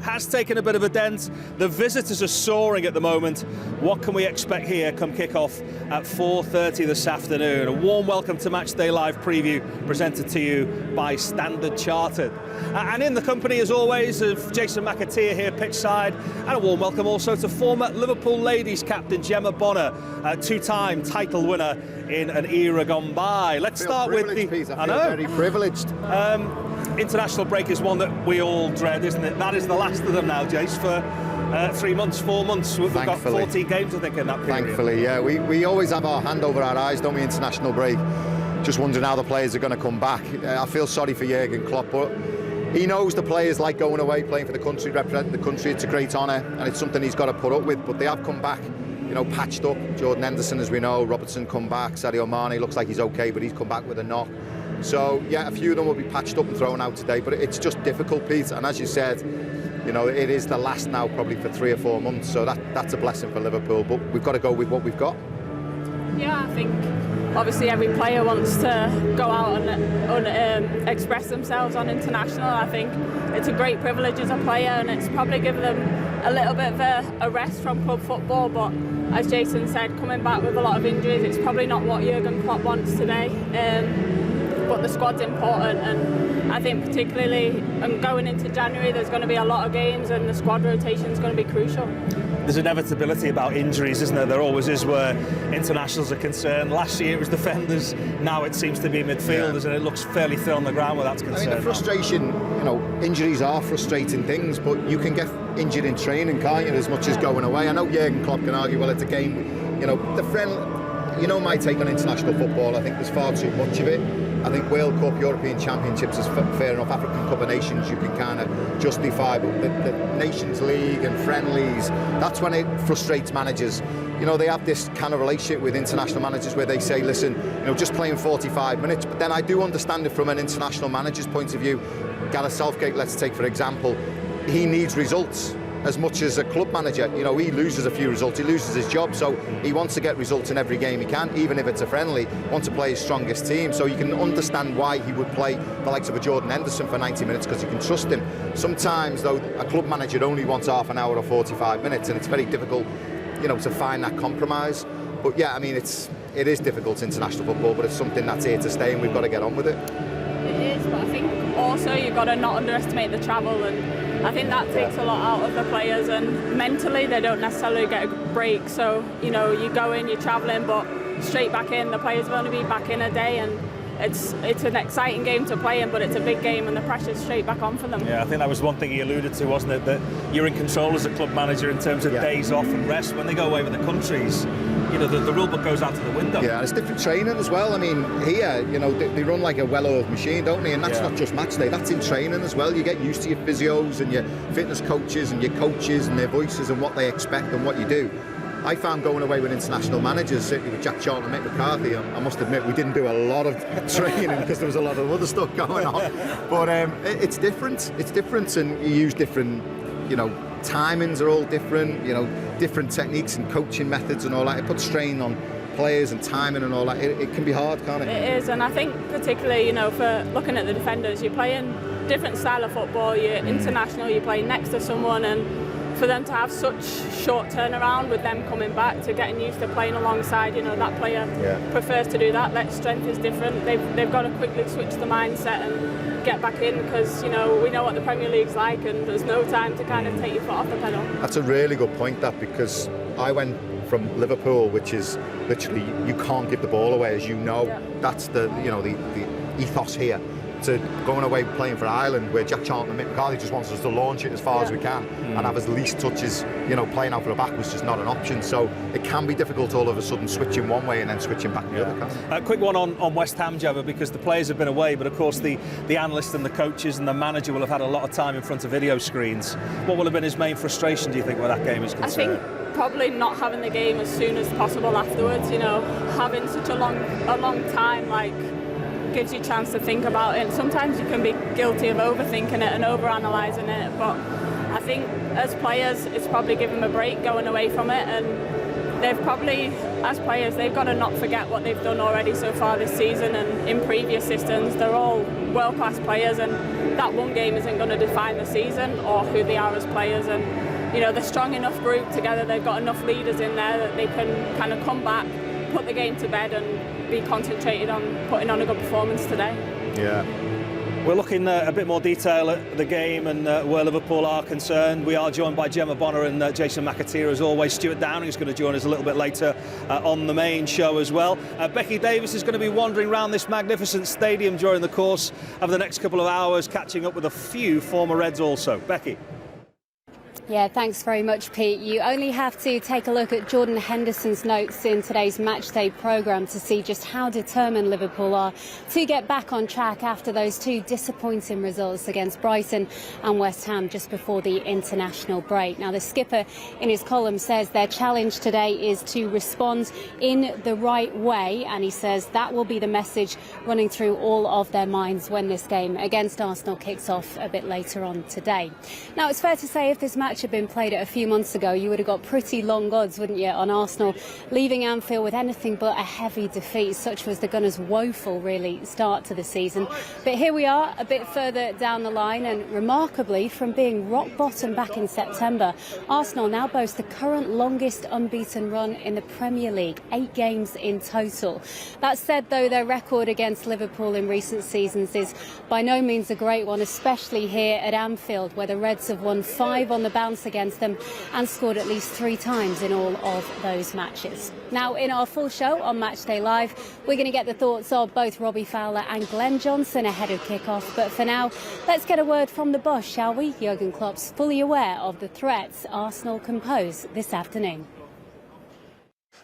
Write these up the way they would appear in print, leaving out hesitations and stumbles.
has taken a bit of a dent. The visitors are soaring at the moment. What can we expect here come kick-off at 4:30 this afternoon? A warm welcome to Matchday Live Preview, presented to you by Standard Chartered. And in the company, as always, of Jason McAteer here pitchside, and a warm welcome also to former Liverpool ladies captain Gemma Bonner, two-time title winner in an era gone by. Let's start with the... Peter, I know. Very privileged. International break is one that we all dread, isn't it? That is the last of them now, Jace, for 3 months, 4 months. We've got 14 games, I think, in that period. Thankfully, yeah. We always have our hand over our eyes, don't we, international break? Just wondering how the players are going to come back. I feel sorry for Jurgen Klopp, but he knows the players like going away, playing for the country, representing the country. It's a great honour, and it's something he's got to put up with. But they have come back, you know, patched up. Jordan Henderson, as we know, Robertson come back. Sadio Mane looks like he's okay, but he's come back with a knock. So, yeah, a few of them will be patched up and thrown out today, but it's just difficult, Pete. And as you said, you know, it is the last now probably for 3 or 4 months, so that's a blessing for Liverpool, but we've got to go with what we've got. Yeah, I think obviously every player wants to go out and express themselves on international. I think it's a great privilege as a player, and it's probably given them a little bit of a rest from club football, but as Jason said, coming back with a lot of injuries, it's probably not what Jurgen Klopp wants today. But the squad's important, and I think particularly going into January there's going to be a lot of games, and the squad rotation is going to be crucial. There's inevitability about injuries, isn't there? There always is where internationals are concerned. Last year it was defenders, now it seems to be midfielders, and it looks fairly thin on the ground where that's concerned. I mean, the frustration, you know, injuries are frustrating things, but you can get injured in training, can't you, as much as going away. I know Jurgen Klopp can argue, well, it's a game, you know, the friend. You know my take on international football, I think there's far too much of it. I think World Cup, European Championships is fair enough. African Cup of Nations you can kind of justify, but the Nations League and friendlies, that's when it frustrates managers. You know, they have this kind of relationship with international managers where they say, listen, you know, just playing 45 minutes. But then I do understand it from an international manager's point of view. Gareth Southgate, let's take for example, he needs results as much as a club manager. You know, he loses a few results, he loses his job, so he wants to get results in every game he can, even if it's a friendly, wants to play his strongest team. So you can understand why he would play the likes of a Jordan Henderson for 90 minutes, because you can trust him. Sometimes, though, a club manager only wants half an hour or 45 minutes, and it's very difficult, you know, to find that compromise. But yeah, I mean, it is difficult, international football, but it's something that's here to stay, and we've got to get on with it. It is, but I think also you've got to not underestimate the travel, and I think that takes a lot out of the players, and mentally they don't necessarily get a break. So, you know, you go in, you're travelling, but straight back in. The players will only be back in a day, and it's an exciting game to play in, but it's a big game, and the pressure's straight back on for them. Yeah, I think that was one thing he alluded to, wasn't it? That you're in control as a club manager in terms of days off and rest. When they go away with the countries, you know, the rule book goes out to the window. Yeah, and it's different training as well. I mean, here, you know, they run like a well-oiled machine, don't they? And that's not just match day, that's in training as well. You get used to your physios and your fitness coaches and your coaches and their voices and what they expect and what you do. I found going away with international managers, certainly with Jack Charlton and Mick McCarthy, I must admit we didn't do a lot of training because there was a lot of other stuff going on. But it's different, and you use different, you know, timings are all different, you know, different techniques and coaching methods and all that. It puts strain on players and timing and all that. It can be hard, can't it? It is, and I think particularly, you know, for looking at the defenders, you're playing different style of football, you're international, you're playing next to someone, and for them to have such short turnaround with them coming back to getting used to playing alongside, you know, that player prefers to do that. Their strength is different. They've got to quickly switch the mindset and get back in, because, you know, we know what the Premier League's like, and there's no time to kind of take your foot off the pedal. That's a really good point, that, because I went from Liverpool, which is literally you can't give the ball away, as you know. That's the, you know, the ethos here, to going away playing for Ireland, where Jack Charlton and Mick McCarthy just wants us to launch it as far as we can and have as least touches. You know, playing out for the back was just not an option. So it can be difficult all of a sudden switching one way and then switching back the other. Quick one on West Ham, Jabba, because the players have been away, but of course the analysts and the coaches and the manager will have had a lot of time in front of video screens. What will have been his main frustration, do you think, where that game is concerned? I think probably not having the game as soon as possible afterwards. You know, having such a long time, like, gives you a chance to think about it. And sometimes you can be guilty of overthinking it and overanalyzing it, but I think as players it's probably given them a break going away from it, and they've probably, as players, they've got to not forget what they've done already so far this season and in previous systems. They're all world-class players, and that one game isn't going to define the season or who they are as players. And they're strong enough group together. They've got enough leaders in there that they can kind of come back, put the game to bed, and be concentrated on putting on a good performance today. Yeah. We're looking a bit more detail at the game and where Liverpool are concerned. We are joined by Gemma Bonner and Jason McAteer as always. Stuart Downing is going to join us a little bit later on the main show as well. Becky Davis is going to be wandering around this magnificent stadium during the course of the next couple of hours, catching up with a few former Reds also. Becky. Yeah, thanks very much, Pete. You only have to take a look at Jordan Henderson's notes in today's Matchday programme to see just how determined Liverpool are to get back on track after those two disappointing results against Brighton and West Ham just before the international break. Now, the skipper in his column says their challenge today is to respond in the right way, and he says that will be the message running through all of their minds when this game against Arsenal kicks off a bit later on today. Now, it's fair to say if this match had been played a few months ago, you would have got pretty long odds, wouldn't you, on Arsenal leaving Anfield with anything but a heavy defeat. Such was the Gunners' woeful, really, start to the season. But here we are, a bit further down the line, and remarkably, from being rock bottom back in September, Arsenal now boast the current longest unbeaten run in the Premier League, 8 games in total. That said, though, their record against Liverpool in recent seasons is by no means a great one, especially here at Anfield, where the Reds have won 5 on the bounce against them and scored at least 3 times in all of those matches. Now, in our full show on Matchday Live, we're going to get the thoughts of both Robbie Fowler and Glenn Johnson ahead of kick-off. But for now, let's get a word from the boss, shall we? Jurgen Klopp's fully aware of the threats Arsenal can pose this afternoon.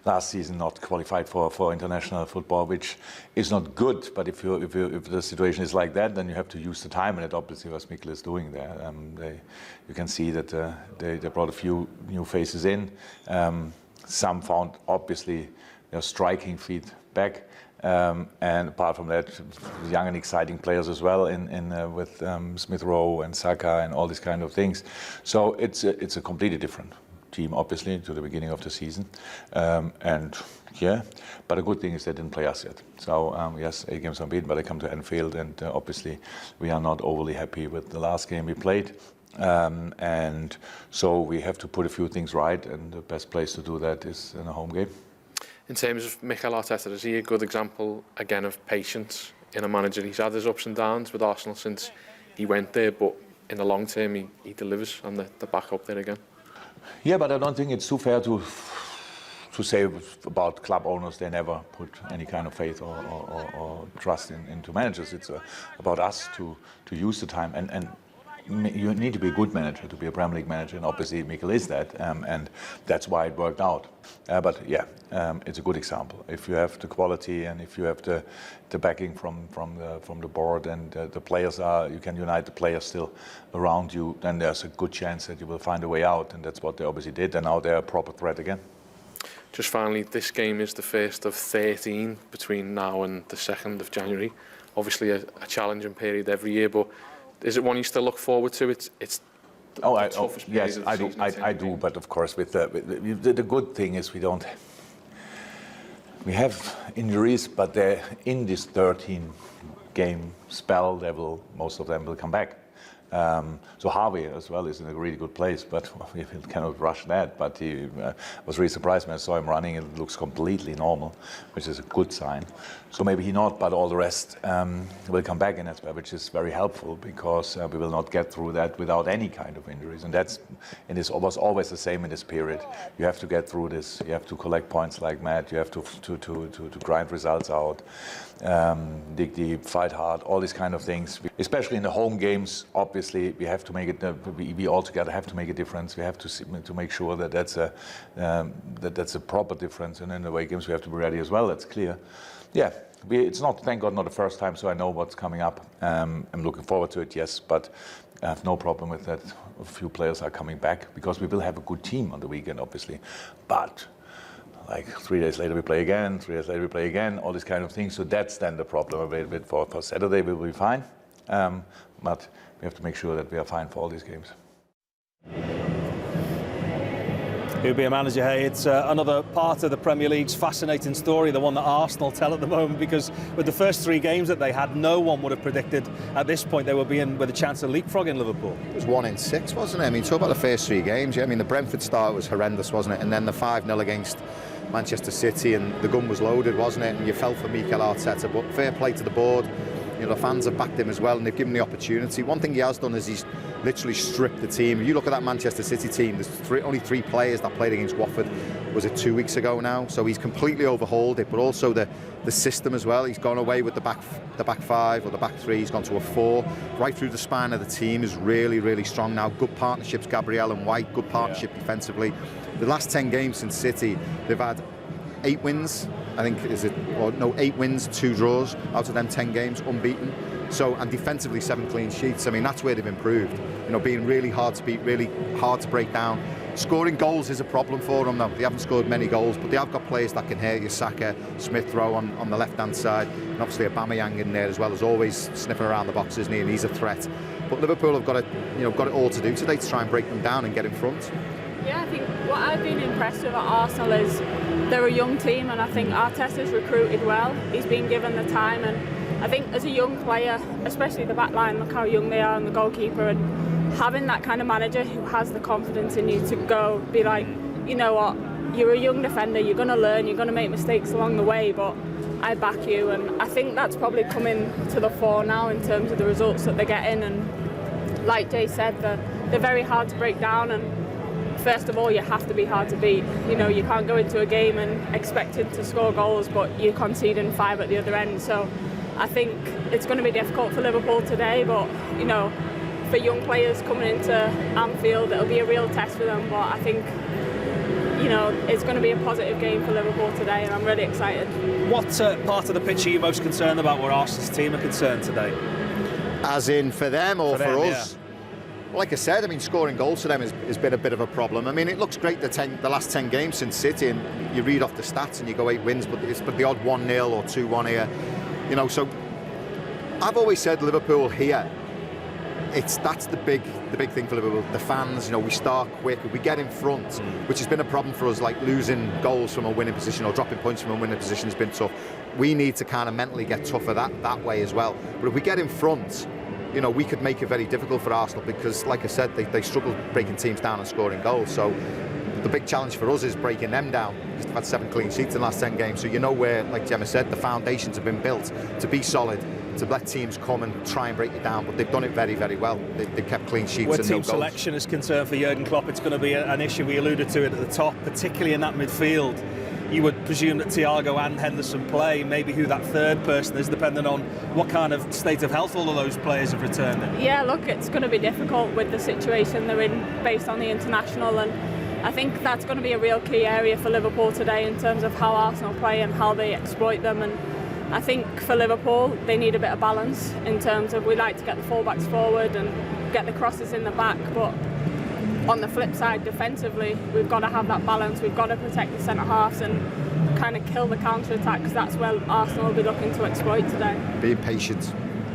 Last season not qualified for international football, which is not good. But if the situation is like that, then you have to use the time, and that obviously what Mikkel is doing there. You can see that they brought a few new faces in. Some found obviously their striking feet back, and apart from that, young and exciting players as well with Smith Rowe and Saka and all these kind of things. So it's a completely different team, obviously, to the beginning of the season, and yeah, but a good thing is they didn't play us yet. So yes, 8 games unbeaten, but they come to Anfield, and obviously we are not overly happy with the last game we played, and so we have to put a few things right, and the best place to do that is in a home game. In terms of Mikel Arteta, is he a good example again of patience in a manager? He's had his ups and downs with Arsenal since he went there, but in the long term he delivers, and they're back up there again. Yeah, but I don't think it's too fair to say about club owners. They never put any kind of faith or trust into managers. It's about us to use the time, and you need to be a good manager to be a Premier League manager, and obviously Mikkel is that, and that's why it worked out. But yeah, it's a good example. If you have the quality and if you have the backing from the board, and the players you can unite the players still around you, then there's a good chance that you will find a way out, and that's what they obviously did, and now they're a proper threat again. Just finally, this game is the first of 13 between now and the 2nd of January. Obviously a challenging period every year, but is it one you still look forward to? It's yes, I do. But of course, with the good thing is we have injuries, but they're in this 13-game spell. Most of them will come back. So Harvey as well is in a really good place, but we cannot rush that. But he was really surprised when I saw him running. It looks completely normal, which is a good sign. So maybe he not, but all the rest will come back in as well, which is very helpful, because we will not get through that without any kind of injuries. And it was always the same in this period. You have to get through this. You have to collect points like mad. You have to grind results out, dig deep, fight hard, all these kind of things. Especially in the home games, obviously we have to make it. We all together have to make a difference. We have to make sure that that's a proper difference. And in the away games we have to be ready as well. That's clear. Yeah, it's not, thank God, not the first time, so I know what's coming up. I'm looking forward to it, yes, but I have no problem with that. A few players are coming back, because we will have a good team on the weekend, obviously. But like 3 days later we play again, 3 days later we play again, all these kind of things. So that's then the problem a little bit. For Saturday we will be fine, but we have to make sure that we are fine for all these games. Who'll be a manager? Hey, it's another part of the Premier League's fascinating story, the one that Arsenal tell at the moment, because with the first 3 games that they had, no one would have predicted at this point they would be in with a chance of leapfrogging Liverpool. It was 1 in 6, wasn't it? I mean, talk about the first 3 games. Yeah, I mean, the Brentford start was horrendous, wasn't it? And then the 5-0 against Manchester City, and the gun was loaded, wasn't it? And you felt for Mikel Arteta, but fair play to the board. You know, the fans have backed him as well, and they've given him the opportunity. One thing he has done is he's literally stripped the team. You look at that Manchester City team, there's only 3 players that played against Watford, was it 2 weeks ago now? So he's completely overhauled it, but also the system as well. He's gone away with the back 5 or the back 3, he's gone to a 4. Right through the spine of the team is really, really strong now. Good partnerships, Gabriel and White, good partnership defensively. The last 10 games since City, they've had 8 wins, I think, 8 wins, 2 draws out of them 10 games, unbeaten. So, and defensively 7 clean sheets. I mean, that's where they've improved. You know, being really hard to beat, really hard to break down. Scoring goals is a problem for them though. They haven't scored many goals, but they have got players that can hurt you. Saka, Smith Rowe on the left-hand side, and obviously Aubameyang in there as well, as always sniffing around the box, isn't he? And he's a threat. But Liverpool have got it all to do today to try and break them down and get in front. Yeah, I think what I've been impressed with at Arsenal is they're a young team, and I think Arteta's recruited well. He's been given the time, and I think as a young player, especially the back line, look how young they are, and the goalkeeper, and having that kind of manager who has the confidence in you to go, be like, you know what, you're a young defender, you're going to learn, you're going to make mistakes along the way, but I back you. And I think that's probably coming to the fore now in terms of the results that they're getting. And like Jay said, they're very hard to break down, and first of all, you have to be hard to beat. You know, you can't go into a game and expecting to score goals, but you're conceding 5 at the other end. So I think it's going to be difficult for Liverpool today, but, you know, for young players coming into Anfield, it'll be a real test for them. But I think, you know, it's going to be a positive game for Liverpool today, and I'm really excited. What part of the pitch are you most concerned about where Arsenal's team are concerned today? As in for them or for us? Yeah. Like I said, I mean, scoring goals for them has been a bit of a problem. I mean, it looks great the last 10 games since City, and you read off the stats and you go 8 wins, but it's the odd 1-0 or 2-1 here. You know, so I've always said Liverpool here, that's the big thing for Liverpool. The fans, you know, we start quick, we get in front, which has been a problem for us, like losing goals from a winning position or dropping points from a winning position has been tough. We need to kind of mentally get tougher that way as well. But if we get in front, you know, we could make it very difficult for Arsenal, because, like I said, they struggle breaking teams down and scoring goals. So the big challenge for us is breaking them down, because they've had 7 clean sheets in the last 10 games. So you know where, like Gemma said, the foundations have been built to be solid, to let teams come and try and break you down. But they've done it very, very well. They've kept clean sheets Where and no team goals. selection is concerned for Jurgen Klopp, it's going to be an issue. We alluded to it at the top, particularly in that midfield. You would presume that Thiago and Henderson play, maybe who that third person is, depending on what kind of state of health all of those players have returned in. Yeah, look, it's going to be difficult with the situation they're in based on the international, and I think that's going to be a real key area for Liverpool today in terms of how Arsenal play and how they exploit them. And I think for Liverpool, they need a bit of balance in terms of, we like to get the fullbacks forward and get the crosses in the back, but on the flip side, defensively, we've got to have that balance. We've got to protect the centre-halves and kind of kill the counter-attack, because that's where Arsenal will be looking to exploit today. Being patient.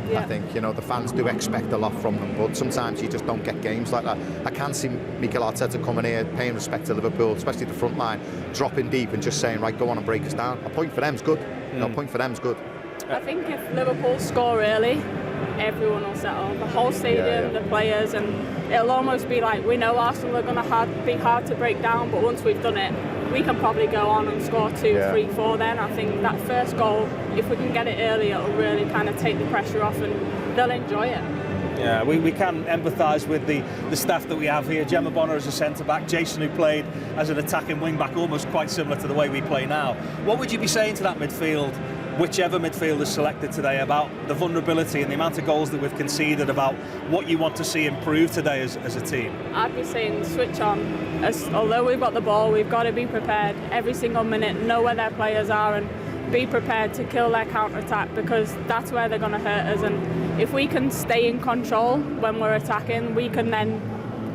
Yeah. I think, you know, the fans do expect a lot from them, but sometimes you just don't get games like that. I can see Mikel Arteta coming here, paying respect to Liverpool, especially the front line, dropping deep and just saying, right, go on and break us down. A point for them's good. You know, a point for them's good. I think if Liverpool score early, everyone will settle. The whole stadium, the players, and it'll almost be like, we know Arsenal are going to be hard to break down, but once we've done it, we can probably go on and score 2, 3, 4 then. I think that first goal, if we can get it early, it'll really kind of take the pressure off and they'll enjoy it. Yeah, we can empathise with the staff that we have here. Gemma Bonner as a centre-back, Jason who played as an attacking wing-back, almost quite similar to the way we play now. What would you be saying to that midfield, whichever midfield is selected today, about the vulnerability and the amount of goals that we've conceded, about what you want to see improve today as a team? I'd be saying switch on. Although we've got the ball, we've got to be prepared every single minute, know where their players are and be prepared to kill their counter-attack, because that's where they're going to hurt us. And if we can stay in control when we're attacking, we can then,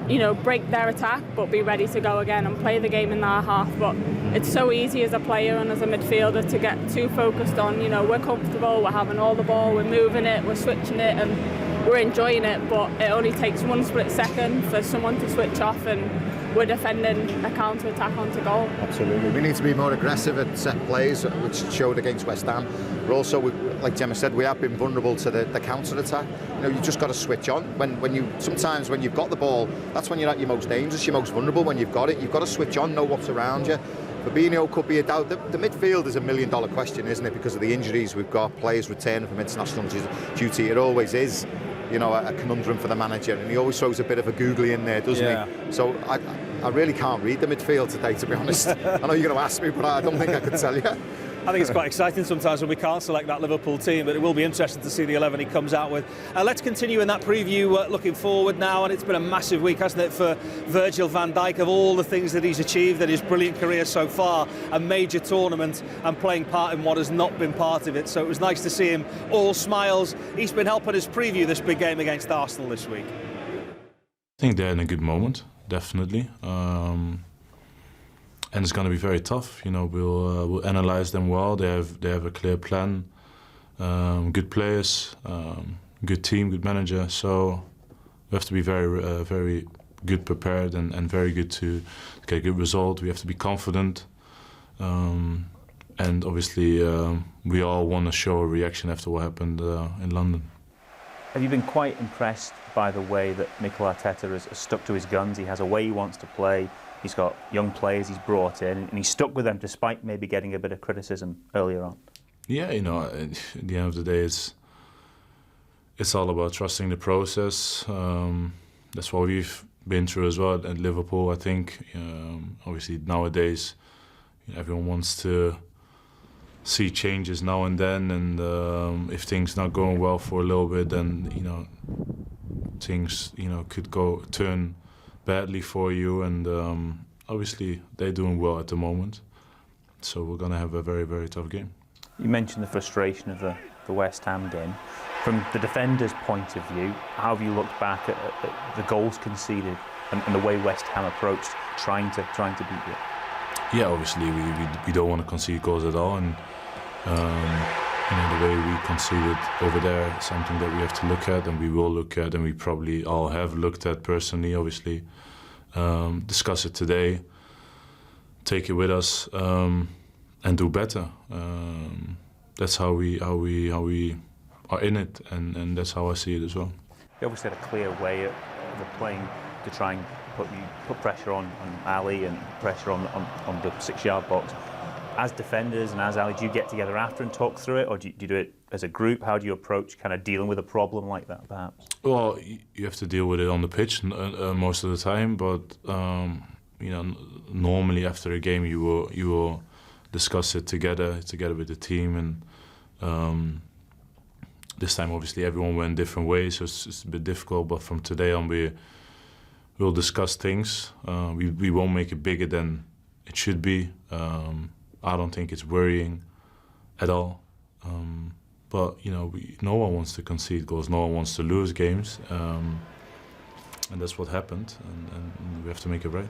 you know, break their attack but be ready to go again and play the game in our half. But it's so easy as a player and as a midfielder to get too focused on, you know, we're comfortable, we're having all the ball, we're moving it, we're switching it and we're enjoying it, but it only takes 1 split second for someone to switch off and we're defending a counter-attack onto goal. Absolutely. We need to be more aggressive at set plays, which showed against West Ham. But also, like Gemma said, we have been vulnerable to the counter-attack. You know, you just got to switch on. Sometimes when you've got the ball, that's when you're at your most dangerous, your most vulnerable. When you've got it, you've got to switch on, know what's around you. Fabinho could be a doubt. The midfield is $1 million question, isn't it? Because of the injuries we've got, players returning from international duty. It always is, you know, a conundrum for the manager, and he always throws a bit of a googly in there, doesn't he? So I really can't read the midfield today, to be honest. I know you're going to ask me, but I don't think I could tell you. I think it's quite exciting sometimes when we can't select that Liverpool team, but it will be interesting to see the 11 he comes out with. Let's continue in that preview looking forward now, and it's been a massive week, hasn't it, for Virgil van Dijk, of all the things that he's achieved in his brilliant career so far, a major tournament and playing part in what has not been part of it. So it was nice to see him all smiles. He's been helping us preview this big game against Arsenal this week. I think they're in a good moment, definitely. And it's going to be very tough. You know, we'll analyze them well. They have a clear plan, good players, good team, good manager. So we have to be very good prepared and very good to get a good result. We have to be confident, and obviously we all want to show a reaction after what happened in London. Have you been quite impressed by the way that Mikel Arteta has stuck to his guns? He has a way he wants to play. He's got young players he's brought in, and he's stuck with them despite maybe getting a bit of criticism earlier on. Yeah, you know, at the end of the day, it's all about trusting the process. That's what we've been through as well at Liverpool. I think, obviously nowadays, everyone wants to see changes now and then, and if things not going well for a little bit, then things could turn badly for you, and obviously they're doing well at the moment, so we're going to have a very, very tough game. You mentioned the frustration of the West Ham game. From the defender's point of view, how have you looked back at the goals conceded and the way West Ham approached trying to beat you? Yeah, obviously we don't want to concede goals at all, and the way we conceded over there is something that we have to look at, and we will look at, and we probably all have looked at personally, obviously. Discuss it today, take it with us, and do better. That's how we are in it, and that's how I see it as well. You obviously had a clear way of playing to try and put pressure on Ali and pressure on the 6-yard box. As defenders and as Ali, do you get together after and talk through it, or do you do it as a group? How do you approach kind of dealing with a problem like that, perhaps? Well, you have to deal with it on the pitch most of the time, but normally after a game you will discuss it together with the team, and this time obviously everyone went different ways, so it's a bit difficult. But from today on, we'll discuss things. We won't make it bigger than it should be. I don't think it's worrying at all. But no one wants to concede goals, no one wants to lose games, and that's what happened, and we have to make it right.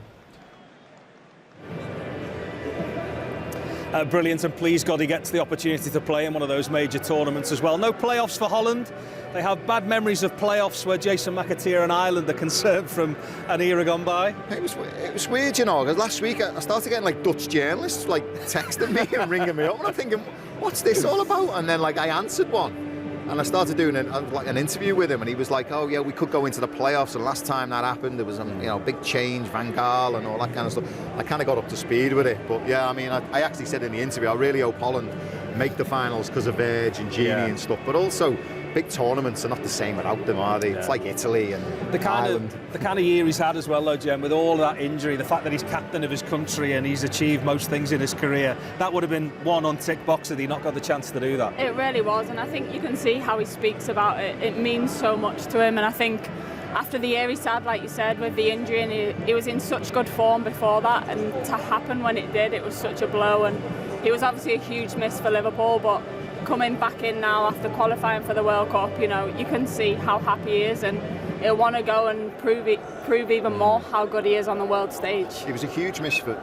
Brilliant, and please God he gets the opportunity to play in one of those major tournaments as well. No playoffs for Holland. They have bad memories of playoffs where Jason McAteer and Ireland are concerned from an era gone by. It was weird, because last week I started getting Dutch journalists texting me and ringing me up, and I'm thinking, what's this all about? And then I answered one. And I started doing an interview with him, and he was like, "Oh yeah, we could go into the playoffs." And last time that happened, there was a big change, Van Gaal and all that kind of stuff. I kind of got up to speed with it, but yeah, I actually said in the interview, I really hope Holland make the finals because of Verge and Gini and stuff, but also big tournaments are not the same without them, are they? Yeah. It's like Italy and Ireland. The kind of year he's had as well, though, Jem, with all of that injury, the fact that he's captain of his country and he's achieved most things in his career, that would have been one unticked box had he not got the chance to do that. It really was, and I think you can see how he speaks about it. It means so much to him, and I think after the year he's had, like you said, with the injury, and he was in such good form before that, and to happen when it did, it was such a blow, and he was obviously a huge miss for Liverpool, but coming back in now after qualifying for the World Cup, you can see how happy he is, and he'll want to go and prove prove even more how good he is on the world stage. It was a huge miss for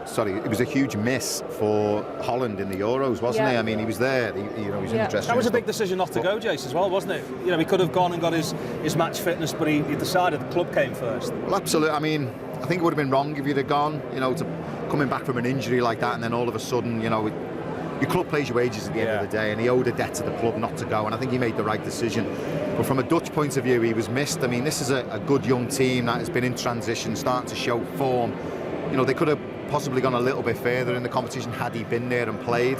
Holland in the Euros, wasn't it? I mean, he was there. He was in the dressing room. That was a big decision not to go, Jace, as well, wasn't it? You know, he could have gone and got his match fitness, but he decided the club came first. Well, absolutely. I mean, I think it would have been wrong if he'd have gone. You know, coming back from an injury like that, and then all of a sudden, you know, your club plays your wages at the end of the day, and he owed a debt to the club not to go, and I think he made the right decision. But from a Dutch point of view, he was missed. I mean, this is a good young team that has been in transition, starting to show form. You know, they could have possibly gone a little bit further in the competition had he been there and played.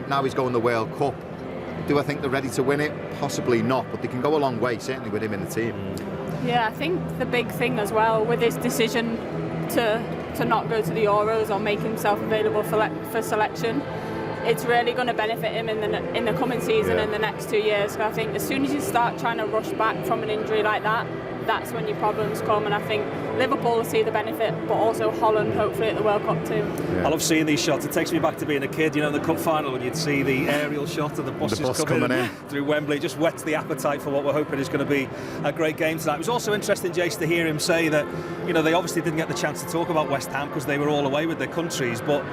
Now he's going the World Cup. Do I think they're ready to win it? Possibly not, but they can go a long way, certainly with him in the team. Yeah, I think the big thing as well with his decision to not go to the Euros or make himself available for selection, it's really going to benefit him in the coming season in the next 2 years. So I think as soon as you start trying to rush back from an injury like that, that's when your problems come, and I think Liverpool will see the benefit, but also Holland hopefully at the World Cup too. I love seeing these shots. It takes me back to being a kid, you know, in the cup final when you'd see the aerial shot of the buses coming in through Wembley. It just whets the appetite for what we're hoping is going to be a great game tonight. It was also interesting, Jace, to hear him say that, you know, they obviously didn't get the chance to talk about West Ham because they were all away with their countries, but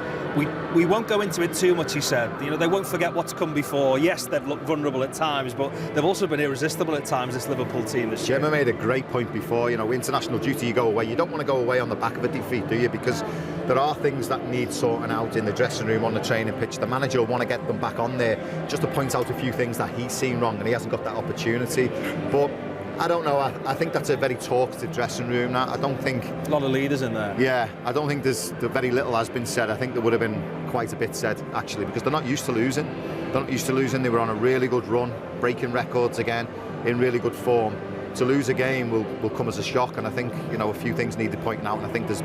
we won't go into it too much, he said. You know, they won't forget what's come before. Yes, they've looked vulnerable at times, but they've also been irresistible at times, this Liverpool team this year. Gemma made a great point before. You know, international duty, you go away. You don't want to go away on the back of a defeat, do you? Because there are things that need sorting out in the dressing room, on the training pitch. The manager will want to get them back on there just to point out a few things that he's seen wrong, and he hasn't got that opportunity. But I don't know. I think that's a very talkative dressing room now. I don't think... A lot of leaders in there. Yeah, I don't think very little has been said. I think there would have been quite a bit said, actually, because they're not used to losing. They're not used to losing. They were on a really good run, breaking records again, in really good form. To lose a game will come as a shock, and I think, you know, a few things need pointing out, and I think there's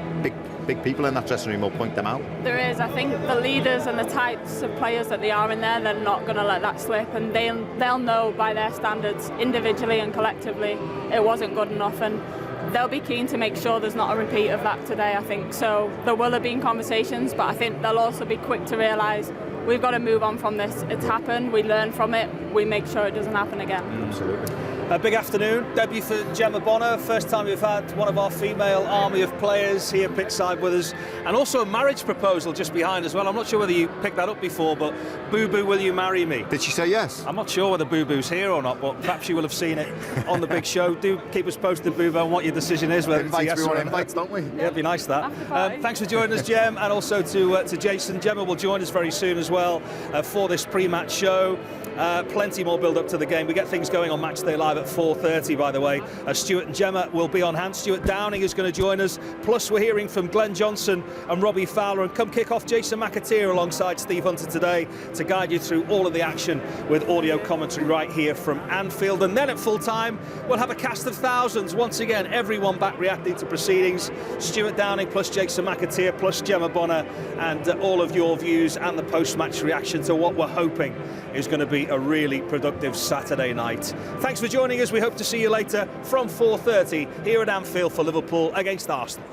big people in that dressing room will point them out. There is. I think the leaders and the types of players that they are in there, they're not going to let that slip, and they'll know by their standards, individually and collectively, it wasn't good enough, and they'll be keen to make sure there's not a repeat of that today, I think. So there will have been conversations, but I think they'll also be quick to realise we've got to move on from this. It's happened, we learn from it, we make sure it doesn't happen again. Absolutely. A big afternoon, debut for Gemma Bonner, first time we've had one of our female army of players here pitchside with us, and also a marriage proposal just behind as well. I'm not sure whether you picked that up before, but Boo Boo, will you marry me? Did she say yes? I'm not sure whether Boo Boo's here or not, but perhaps you will have seen it on the big show. Do keep us posted, Boo Boo, on what your decision is. Whether invites, yes we want or invites, don't we? Yeah, it'd be nice that. Thanks for joining us, Gem, and also to Jason. Gemma will join us very soon as well for this pre-match show. Plenty more build-up to the game. We get things going on Matchday Live at 4:30, by the way. Stuart and Gemma will be on hand. Stuart Downing is going to join us. Plus, we're hearing from Glenn Johnson and Robbie Fowler. And come kick off, Jason McAteer alongside Steve Hunter today to guide you through all of the action with audio commentary right here from Anfield. And then at full time, we'll have a cast of thousands. Once again, everyone back reacting to proceedings. Stuart Downing plus Jason McAteer plus Gemma Bonner, and all of your views and the post-match reaction to what we're hoping is going to be a really productive Saturday night. Thanks for joining us. We hope to see you later from 4:30 here at Anfield for Liverpool against Arsenal.